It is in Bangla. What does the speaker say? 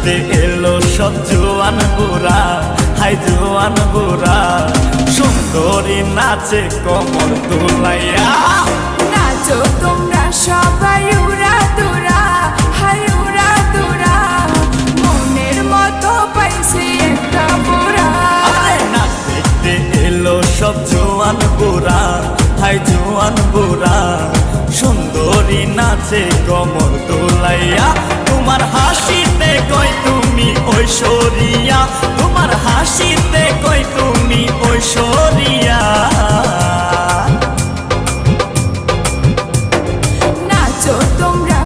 নাচতে এলো সব জোয়ান বুড়া, হাই জোয়ান বুড়া, সুন্দরী নাচে কমর দুলাইয়া। নাচো তোমরা সবাই উড়া দুরা, হাই উড়া দুরা, মনের মতো পাইছে একটা বুড়া। নাচ দেখতে এলো সব জোয়ান বুড়া, হাই জোয়ান বুড়া, সুন্দরী নাচে কমর দোলাইয়া। তোমার হাসিতে কই তুমি ঐশ্বরিয়া, তোমার হাসিতে কই তুমি ঐশ্বরিয়া।